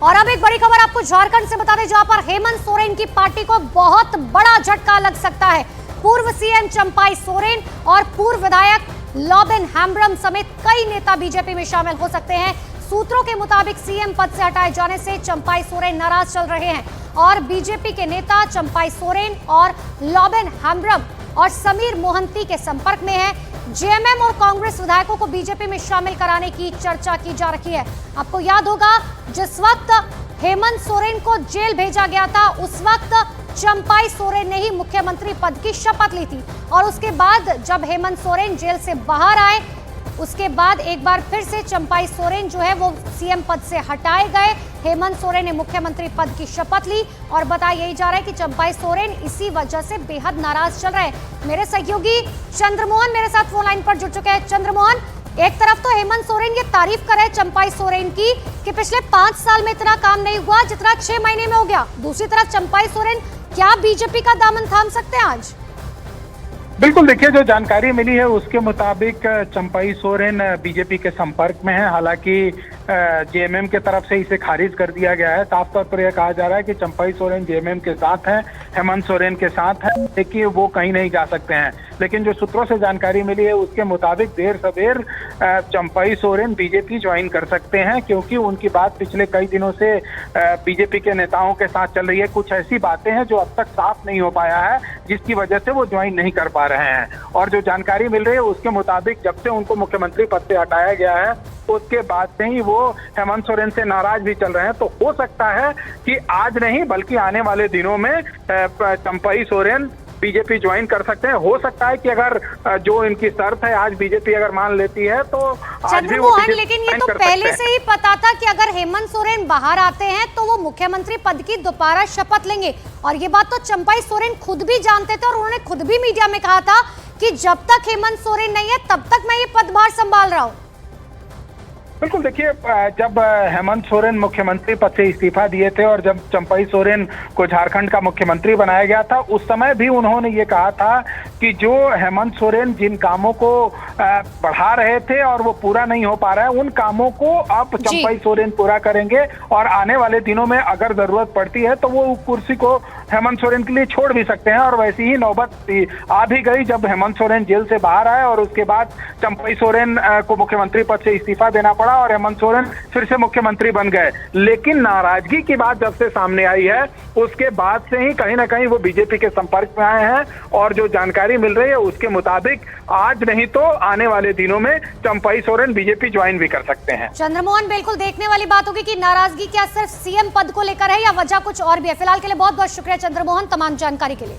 और अब एक बड़ी खबर आपको झारखंड से बता दें, जहां पर हेमंत सोरेन की पार्टी को बहुत बड़ा झटका लग सकता है। पूर्व सीएम चंपाई सोरेन और पूर्व विधायक लॉबेन हेम्ब्रम समेत कई नेता बीजेपी में शामिल हो सकते हैं। सूत्रों के मुताबिक सीएम पद से हटाए जाने से चंपाई सोरेन नाराज चल रहे हैं और बीजेपी के नेता चंपाई सोरेन और लॉबेन हेम्ब्रम और समीर मोहंती के संपर्क में है। जेएमएम और कांग्रेस विधायकों को बीजेपी में शामिल कराने की चर्चा की जा रही है। आपको याद होगा, जिस वक्त हेमंत सोरेन को जेल भेजा गया था, उस वक्त चंपाई सोरेन ने ही मुख्यमंत्री पद की शपथ ली थी और उसके बाद जब हेमंत सोरेन जेल से बाहर आए, उसके बाद एक बार फिर से चंपाई सोरेन जो है वो सीएम पद से हटाए गए। हेमंत सोरेन ने मुख्यमंत्री पद की शपथ ली और बताया यही जा रहा है कि चंपाई सोरेन इसी वजह से बेहद नाराज चल रहे हैं। मेरे सहयोगी चंद्रमोहन मेरे साथ फोन लाइन पर जुड़ चुके हैं। चंद्रमोहन, एक तरफ तो हेमंत सोरेन ये तारीफ कर रहे हैं चंपाई सोरेन की कि पिछले 5 साल में इतना काम नहीं हुआ जितना 6 महीने में हो गया। दूसरी तरफ चंपाई सोरेन क्या बीजेपी का दामन थाम सकते हैं आज? बिल्कुल, देखिए, जो जानकारी मिली है उसके मुताबिक चंपाई सोरेन बीजेपी के संपर्क में है। हालांकि जेएमएम के तरफ से इसे खारिज कर दिया गया है। साफ तौर पर यह कहा जा रहा है कि चंपाई सोरेन जेएमएम के साथ हैं, हेमंत सोरेन के साथ हैं, लेकिन वो कहीं नहीं जा सकते हैं। लेकिन जो सूत्रों से जानकारी मिली है उसके मुताबिक देर सवेर चंपाई सोरेन बीजेपी ज्वाइन कर सकते हैं, क्योंकि उनकी बात पिछले कई दिनों से बीजेपी के नेताओं के साथ चल रही है। कुछ ऐसी बातें हैं जो अब तक साफ नहीं हो पाया है, जिसकी वजह से वो ज्वाइन नहीं कर पा रहे हैं। और जो जानकारी मिल रही है उसके मुताबिक जब से उनको मुख्यमंत्री पद से हटाया गया है उसके बाद से ही वो हेमंत सोरेन से नाराज भी चल रहे हैं। तो हो सकता है कि आज नहीं बल्कि आने वाले दिनों में चंपाई सोरेन बीजेपी ज्वाइन कर सकते हैं। हो सकता है कि अगर जो इनकी शर्त है आज बीजेपी अगर मान लेती है तो आज भी वो लेकिन ये तो पहले से ही पता था कि अगर हेमंत सोरेन बाहर आते हैं तो वो मुख्यमंत्री पद की दोबारा शपथ लेंगे और ये बात तो चंपाई सोरेन खुद भी जानते थे और उन्होंने खुद भी मीडिया में कहा था कि जब तक हेमंत सोरेन नहीं है तब तक मैं ये पदभार संभाल रहा हूँ। बिल्कुल, देखिए, जब हेमंत सोरेन मुख्यमंत्री पद से इस्तीफा दिए थे और जब चंपाई सोरेन को झारखंड का मुख्यमंत्री बनाया गया था, उस समय भी उन्होंने ये कहा था कि जो हेमंत सोरेन जिन कामों को बढ़ा रहे थे और वो पूरा नहीं हो पा रहा है, उन कामों को अब चंपाई सोरेन पूरा करेंगे और आने वाले दिनों में अगर जरूरत पड़ती है तो वो कुर्सी को हेमंत सोरेन के लिए छोड़ भी सकते हैं। और वैसी ही नौबत आ भी गई जब हेमंत सोरेन जेल से बाहर आए और उसके बाद चंपाई सोरेन को मुख्यमंत्री पद से इस्तीफा देना पड़ा और हेमंत सोरेन फिर से मुख्यमंत्री बन गए। लेकिन नाराजगी की बात जब से सामने आई है उसके बाद से ही कहीं ना कहीं वो बीजेपी के संपर्क में आए हैं और जो जानकारी मिल रही है उसके मुताबिक आज नहीं तो आने वाले दिनों में चंपाई सोरेन बीजेपी ज्वाइन भी कर सकते हैं। चंद्रमोहन, बिल्कुल देखने वाली बात होगी कि नाराजगी क्या सिर्फ सीएम पद को लेकर है या वजह कुछ और भी है। फिलहाल के लिए बहुत बहुत शुक्रिया चंद्रमोहन तमाम जानकारी के लिए।